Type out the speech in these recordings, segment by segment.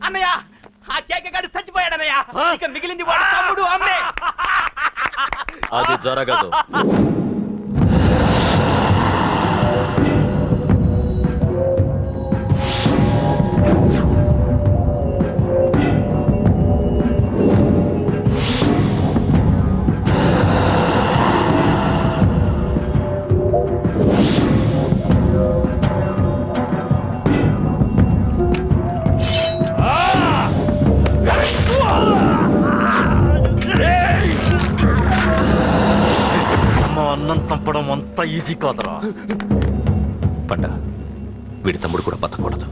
అన్నయ్య ఆ కేకగాడు చచ్చిపోయాడన్నయ్య. ఇక మిగిలింది వాడు తమ్ముడు అమ్మే. అది జరగదు. అన్నం చంపడం అంత ఈజీ కాదురా. పండ వీడి తమ్ముడు కూడా బతకూడదు.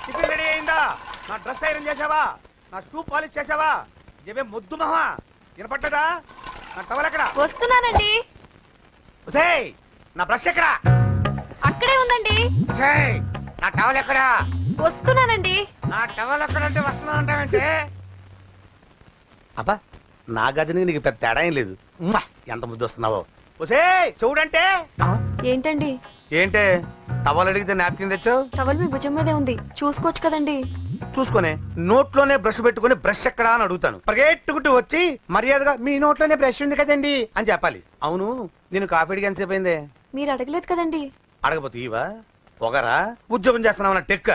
టిఫిన్ రెడీ అయిందా? నా డ్రెస్ ఐరన్ చేసావా? నా షూ పాలిష్ చేసావా? ఏమే ముద్దు మహా వినపడ్డదా? నా టవల్ ఎక్కడ? వస్తున్నానండి. నా బ్రష్ ఎక్కడ? అక్కడే ఉందండి. నా టవల్ ఎక్కడ? వస్తున్నానండి. నా టవల్ ఎక్కడంటే వస్తున్నానంటే అబ్బా నా గజనికి నీకు పెద్ద తేడా ఏం లేదు. ఎంత ముద్దు వస్తున్నావో. ఒసే చూడంటే ఏంటండి? ఏంటే టవల్ అడిగితే నాప్కిన్ తెచ్చావు? టవల్ మీ భుజం మీదే ఉంది, చూసుకోవచ్చు కదండి. చూసుకునే నోట్లోనే బ్రష్ పెట్టుకుని బ్రష్ ఎక్కడా అని అడుగుతాను. పరిగెట్టుకుంటూ వచ్చి మర్యాదగా మీ నోట్లోనే బ్రష్ ఉంది కదండి అని చెప్పాలి. అవును నేను కాఫీ అడిగి ఎంతసేపు అయిందే? మీరు అడగలేదు కదండి. అడగపోతే ఇవా పొగరా? ఉద్యోగం చేస్తున్నావు టెక్క,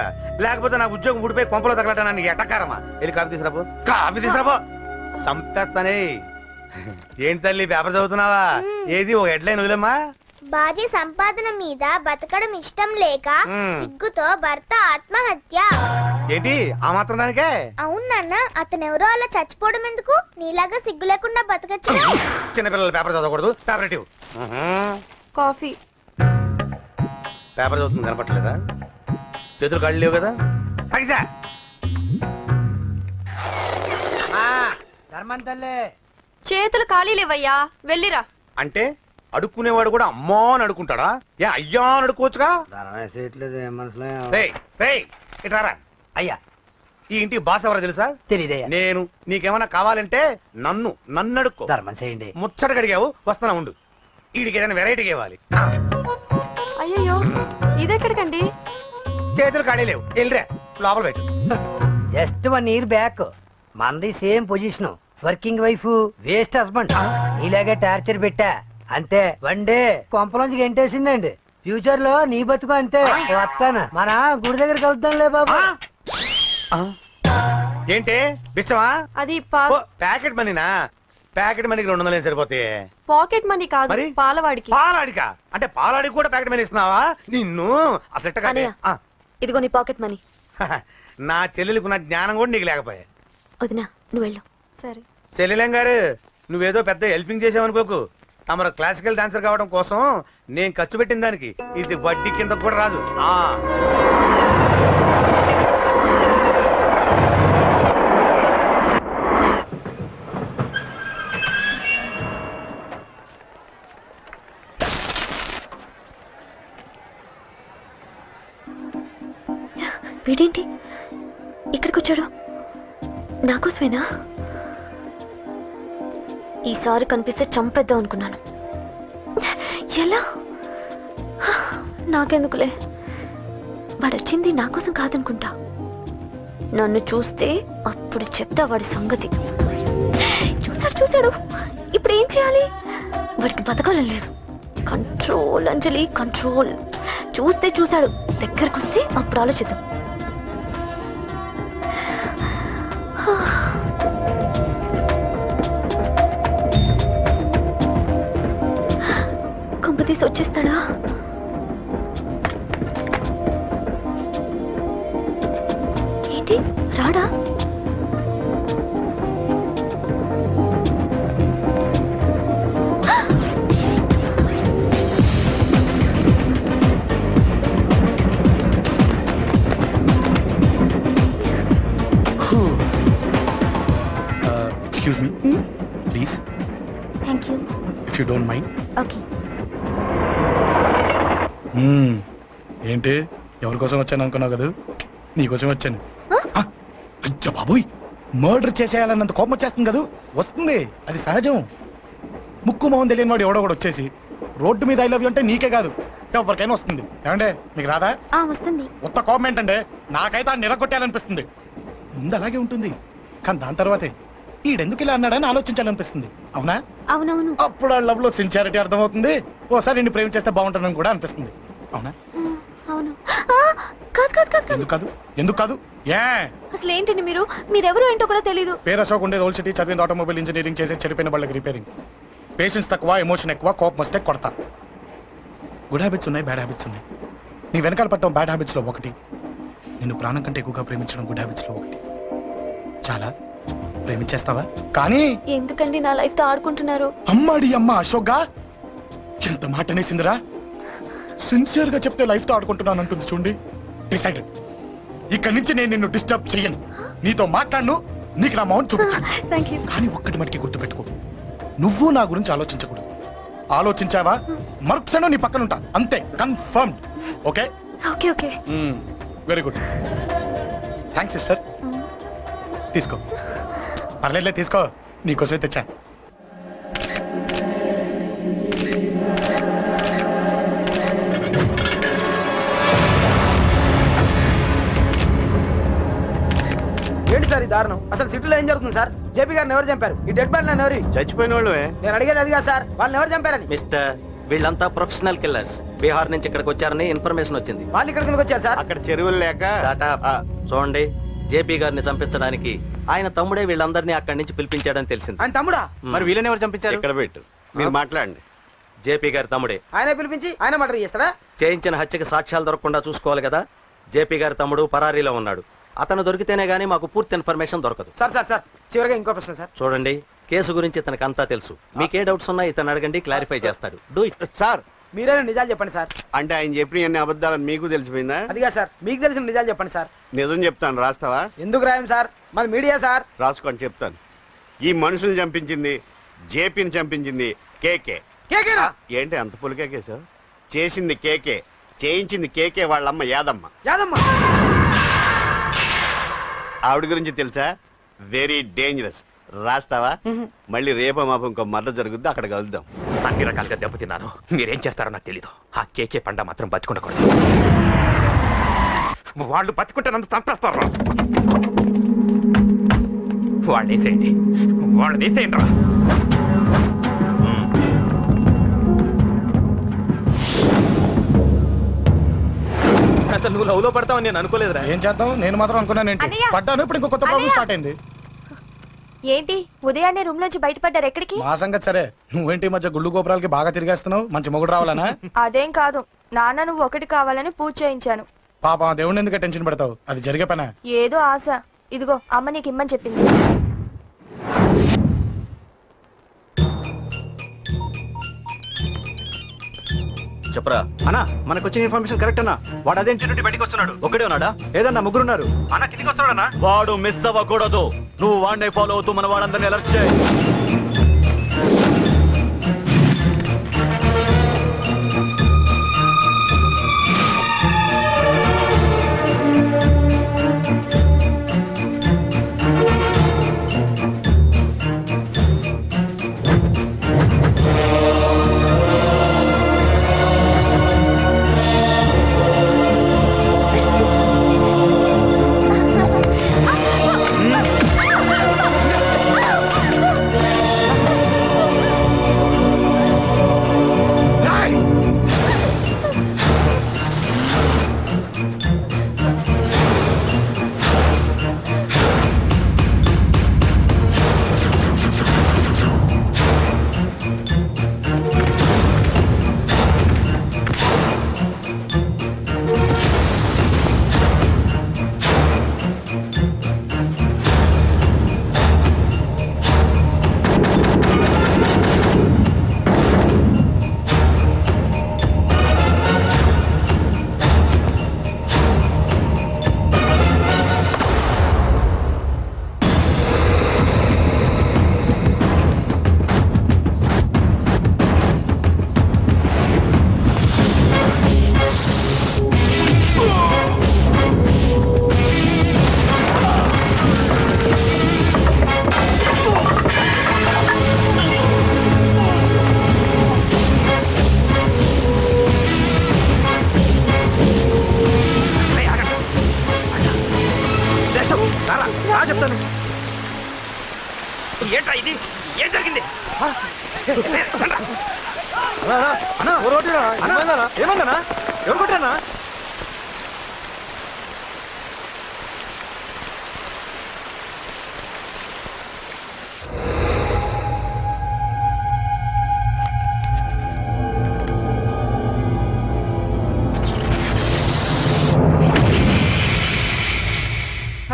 లేకపోతే నా ఉద్యోగం ఊడిపోయి కొంపలో తగలటా నీకు ఎట్టకారమా? వెళ్ళి కాఫీ తీసుకురాబో. కాఫీ తీసుకురాబో. చంపేస్తానే. ఏంటి తల్లి పేపర్ చదువుతున్నావా? ఏది ఒక హెడ్లైన్ వదిలేమ్మా. భార్య సంపాదన మీద బతకడం ఇష్టం లేక సిగ్గుతో భర్త ఆత్మహత్య. ఏంటి ఆ మాత్రం దానికే? అవునన్న, అతనెవరో అలా చచ్చిపోవడం ఎందుకు? నీలాగా సిగ్గు లేకుండా బతకచ్చు. చిన్నపిల్లలు పేపర్ చదవకూడదు. పేపర్ ఇవ్వు. కాఫీ. పేపర్ చదువుతుంది కనపట్లేదా? చేతులు కాళ్ళు లేవు కదా? తగ్గిసా చేతులు ఖాళీ లేవయ్యా, వెళ్ళిరా. అంటే అడుక్కునేవాడు కూడా అమ్మా అని అడుక్కుంటాడా? ఏ అయ్యా అని అడుక్కోవచ్చుగా? ఇట్రారా. అయ్యా ఈ ఇంటికి బాస్ ఎవరో తెలుసా? తెలీదయ్యా. నేను. నీకేమన్నా కావాలంటే నన్ను అడుక్కో. ధర్మం చేయండి. ముచ్చటగా అడిగావు, వస్తున్నా ఉండు. వీడికి ఏదైనా వెరైటీగా ఇవ్వాలి. అయ్యయ్యో ఇదెక్కడికండి? చేతులు ఖాళీ లేవు, వెళ్ళిరా లోపల పెట్టు. జస్ట్ 1 year బ్యాక్ మనది same position. Working wife, waste husband. ఇలాగే టార్చర్ పెట్టా అంతే. 1 day కొంపలోంచి గెంటేసిందండి. ఫ్యూచర్ లో నీ బతుకు అంతే. వస్తాను, మన గుడి దగ్గర కలుద్దాంలే బాబా. ఏంటి బిచ్చమా? అది ప్యాకెట్ మనీనా? ప్యాకెట్ మనీకి 200 సరిపోతాయి. పాకెట్ మనీ కాదు, మరి? పాలవాడికి. పాలాడికా? అంటే పాలాడికి కూడా ప్యాకెట్ మనీ ఇస్తున్నావా? నిన్ను అసలు ఇదిగో నీ పాకెట్ మనీ. నా చెల్లెలకు నా జ్ఞానం కూడా నీకు లేకపోయా. వదినా నువ్వు వెళ్ళు. సరే చెల్లెలం గారు, నువ్వేదో పెద్ద హెల్పింగ్ చేసావనుకోకు. తమరు క్లాసికల్ డాన్సర్ కావడం కోసం నేను ఖర్చు పెట్టిన దానికి ఇది వడ్డీ కింద కూడా రాదు. వీడేంటి ఇక్కడికి వచ్చాడు? నాకోసమేనా? ఈసారి కనిపిస్తే చంపేద్దాం అనుకున్నాను. ఎలా? నాకెందుకులే, వాడొచ్చింది నా కోసం కాదనుకుంటా. నన్ను చూస్తే అప్పుడు చెప్తా వాడి సంగతి. చూశాడు. ఇప్పుడు ఏం చేయాలి? వాడికి బతకాలని లేదు. కంట్రోల్ అంజలి, కంట్రోల్. చూశాడు, దగ్గరకు వస్తే అప్పుడు ఆలోచిద్దాం. కంపతీసి వచ్చేస్తాడా? ఏంటి రాడా? Excuse me, please. Thank you. If you don't mind. Okay. ఏంటి ఎవరి కోసం వచ్చాను అనుకున్నావు కదా? నీకోసం వచ్చాను. అయ్యో బాబోయ్, మర్డర్ చేసేయాలన్నంత కోపం వచ్చేస్తుంది కదా? వస్తుంది, అది సహజం. ముక్కు మొహం తెలియని వాడు ఎవడో కూడా వచ్చేసి రోడ్డు మీద ఐ లవ్ యూ అంటే నీకే కాదు ఎవరికైనా వస్తుంది. ఏమంటే మీకు రాదా? వస్తుంది. ఉత్త కోపం ఏంటంటే నాకైతే ఆ నిరగొట్టాలనిపిస్తుంది. ముందు అలాగే ఉంటుంది, కానీ దాని తర్వాతే ఈడెందుకు ఇలా అన్నాడని ఆలోచించాలనిపిస్తుంది. అవునా? అవునవును. అప్పుడు ఆ లవ్ లో సిన్సియారిటీ అర్థమవుతుంది. ఓసారి నిన్ను ప్రేమించేస్తే బాగుంటుందని కూడా అనిపిస్తుంది. అవునా? అవును. కాదు కాదు కాదు కాదు. ఎందుకు కాదు? ఎందుకు కాదు? ఏ అసలు ఏంటండి మీరెవరు ఏంటో కూడా తెలీదు. పేరు అశోక్, ఉండేది ఓల్డ్ సిటీ, చదివింది ఆటోమొబైల్ ఇంజనీరింగ్, చేసే చెడిపోయిన వాళ్ళకి రిపేరింగ్. పేషెన్స్ తక్కువ, ఎమోషన్ ఎక్కువ, కోపం వస్తే కొడతా. గుడ్ హ్యాబిట్స్ ఉన్నాయి, బ్యాడ్ హ్యాబిట్స్ ఉన్నాయి. నీ వెనకాల పట్టడం బ్యాడ్ హ్యాబిట్స్ లో ఒకటి, నిన్ను ప్రాణం కంటే ఎక్కువగా ప్రేమించడం గుడ్ హ్యాబిట్స్ లో ఒకటి. చాలా ప్రేమించేస్తావా? కానీ ఎందుకండి నా లైఫ్ తో ఆడుకుంటున్నారు? అమ్మాడి అమ్మ అశోక్గా ఎంత మాట అనేసిందిరా. సిన్సియర్ గా చెప్తే లైఫ్ తో ఆడుకుంటున్నాను అంటుంది చూడండి. డిసైడెడ్, ఇక్కడి నుంచి నేను నిన్ను డిస్టర్బ్ చెయ్యను. నీతో మాట్లాడను, నీకు నా మౌన్ చూపించాను. కానీ ఒక్కటి మటుకి గుర్తుపెట్టుకో, నువ్వు నా గురించి ఆలోచించకూడదు. ఆలోచించావా మరుక్షణం నీ పక్కన ఉంటా, అంతే. Confirm. Okay okay okay. Very good. Thanks sister. తీసుకో. పర్లేదులే, తీసుకో, నీకోసమే తెచ్చా. ఏంటి సార్ ఈ దారుణం? అసలు సిటీలో ఏం జరుగుతుంది సార్? జేపీ గారిని ఎవరు చంపారు? ఈ డెడ్ బాడీ ఎవరు? చచ్చిపోయిన వాళ్ళు. నేను అడిగేది అది కాదు సార్, వాళ్ళని ఎవరు చంపారని. మిస్టర్, వీళ్ళంతా ప్రొఫెషనల్ కిల్లర్స్. బీహార్ నుంచి ఇక్కడికి వచ్చారని ఇన్ఫర్మేషన్ వచ్చింది. వాళ్ళు ఇక్కడ కిందకి వచ్చారు సార్. అక్కడ చెరువులు లేక. చూడండి, జేపీ గారిని చంపించడానికి ఆయన తమ్ముడే వీళ్ళందరినీ అక్కడి నుంచి పిలిపించాడని తెలిసింది. ఆయన తమ్ముడా? మరి వీళ్ళని ఎవరు చంపించారు? ఇక్కడ పెట్టు, మీరు మాట్లాడండి. జేపీ గారి తమ్ముడే. ఆయన పిలిపించి ఆయన మర్డర్ చేస్తారా? చేయించిన హత్యకి సాక్ష్యాలు దొరకకుండా చూసుకోవాలి కదా. జేపీ గారి తమ్ముడు పరారీలో ఉన్నాడు. అతను దొరికితేనే గానీ మాకు పూర్తి ఇన్ఫర్మేషన్ దొరకదు. సార్ సార్ సార్ చివరిగా ఇంకో ప్రశ్న సార్. చూడండి, కేసు గురించి ఇతనికి అంతా తెలుసు. మీకే డౌట్స్ ఉన్నా ఇతను అడగండి, క్లారిఫై చేస్తాడు. Do it. సార్, మీరే నిజాలు చెప్పండి సార్. అంటే ఆయన చెప్పిన అన్ని అబద్ధాలని మీకు తెలిసిపోయిందా? అదిగా సార్, మీకు తెలిసిన నిజాలు చెప్పండి సార్. నిజం చెప్తాను, రాస్తావా? ఎందుకు రాయం సార్, మాది మీడియా సార్. రాసుకోండి, చెప్తాను. ఈ మనుషుల్ని చంపించింది, జేపీని చంపించింది కేకే. కేకేనా? ఏంటి అంత పులికే కేసు? చేసింది కేకే, చేయించింది కేకే వాళ్ళమ్మ యాదమ్మ. యాదమ్మ ఆవిడ గురించి తెలుసా? Very dangerous. రాస్తావా? మళ్ళీ రేపో మాపం ఇంకో మర్ర జరుగుద్ది, అక్కడ కలుద్దాం. అన్ని రకాలుగా దెబ్బతిన్నాను. మీరేం చేస్తారో నాకు తెలీదు. ఆ కేకే పండ మాత్రం బతుకుండకూడదు. వాళ్ళు బతుకుంటే నన్ను చంపేస్తారు. వాళ్ళు వేసేయండి, వాళ్ళు వేసేయండి రా. అసలు నువ్వు లవ్ లో పడతావని నేను అనుకోలేదురా. ఏం చేద్దాం, నేను మాత్రం అనుకున్నాను ఏంటి, పడ్డాను. ఇప్పుడు ఇంకో కొత్త ప్రాబ్లం స్టార్ట్ అయింది. ఏంటి ఉదయాన్నే రూమ్ నుంచి బయటపడ్డారు? ఎక్కడికి? మా సంగతి సరే, నువ్వేంటి ఈ మధ్య గుళ్ళు గోపురాలకి బాగా తిరిగేస్తున్నావు? మంచి మొగుడు రావాలనా? అదేం కాదు నాన్న, నువ్వు ఒకటి కావాలని పూజ చేయించాను. పాప దేవుడిని ఎందుకు టెన్షన్ పెడతావు? అది జరిగే పనా? ఏదో ఆశ. ఇదిగో అమ్మ నీకు ఇమ్మని చెప్పింది. చెప్పరా అన్నా, మనకు వచ్చిన ఇన్ఫర్మేషన్ కరెక్ట్ అన్నా? వాడు అదే ఇంటి నుండి బయటకు వస్తున్నాడు. ఒకడే ఉన్నాడా? ఏదన్నా ముగ్గురున్నారు. అన్న కిందికి వస్తాడన్నా. వాడు మిస్ అవ్వకూడదు. నువ్వు వాడిని ఫాలో అవుతూ మన వాళ్ళందరినీ అలర్ట్ చేయి. చెప్తాను. ఏంట్రా ఇది? ఏం జరిగింది? ఏమన్నా ఎవరు కొట్టానా?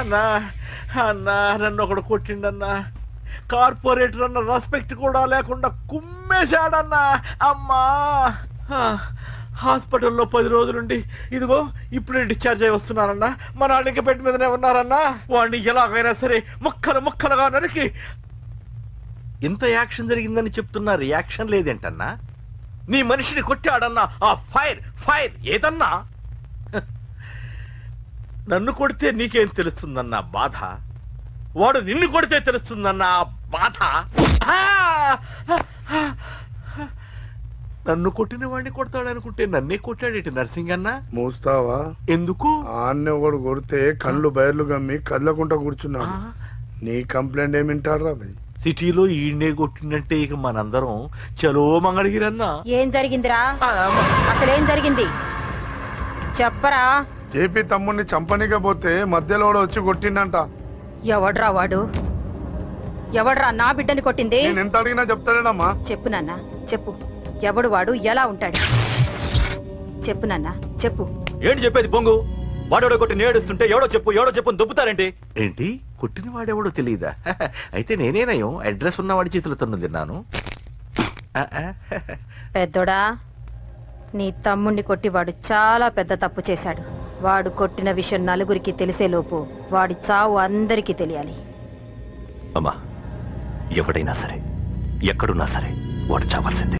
అన్నా అన్నా నన్ను ఒకడు కొట్టిండన్నా. కార్పొరేటర్ అన్న రెస్పెక్ట్ కూడా లేకుండా కుమ్మేశాడన్నా. అమ్మా హాస్పిటల్లో 10 రోజులుండి ఇదిగో ఇప్పుడే డిశ్చార్జ్ అయి వస్తున్నానన్నా. మా నాన్న ఇంకా బెడ్ మీదనే ఉన్నారన్నా. వాడిని ఎలాగైనా సరే ముక్కలు ముక్కలుగా నరికి. ఇంత యాక్షన్ జరిగిందని చెప్తున్నా, రియాక్షన్ లేదేంటన్నా? నీ మనిషిని కొట్టాడన్నా. ఆ ఫైర్ ఫైర్ ఏదన్నా? నన్ను కొడితే నీకేం తెలుస్తుందన్న బాధ, వాడు నిన్ను కొడితే తెలుస్తుందన్న బాధ. నన్ను కొట్టిన వాడిని కొడతాడనుకుంటే నన్నే కొట్టాడేటి నర్సింగన్న. మూస్తావా? ఎందుకు? ఆన్నే ఒకడు కొడితే కళ్ళు బయర్లు గమ్మి కదలకుండా కూర్చున్నాడు. నీ కంప్లైంట్ ఏమింటారా? సిటీలో ఈయనే కొట్టిందంటే ఇక మనందరం చలో మంగళగిరన్నా. ఏం జరిగిందిరా? అసలేం జరిగింది చెప్పరా? జేపీ తమ్ముడిని చంపనీకపోతే మధ్యలో వచ్చి కొట్టిండంట. ఎవడ్రా వాడు? ఎవడ్రా నా బిడ్డని కొట్టింది? నేను ఎంత అడిగినా చెప్తాడమ్మా. చెప్పు నాన్న చెప్పు. ఎవడు వాడు? ఎలా ఉంటాడు? చెప్పు నాన్న చెప్పు. ఏంటి చెప్పేది బొంగు? వాడెవడో కొట్టి నేడుస్తుంటే ఎవడో చెప్పు ఎవడో చెప్పు దొబ్బుతారేంటి? ఏంటి కొట్టిన వాడెవడో తెలియదా? అయితే నేనేనయం అడ్రస్ ఉన్నవాడి చేతులతో తిన్నాను. పెద్దోడా, నీ తమ్ముణ్ణి కొట్టి వాడు చాలా పెద్ద తప్పు చేశాడు. వాడు కొట్టిన విషయం నలుగురికి తెలిసేలోపు వాడి చావు అందరికీ తెలియాలి. అమ్మా, ఎవడైనా సరే ఎక్కడున్నా సరే వాడు చావాల్సిందే.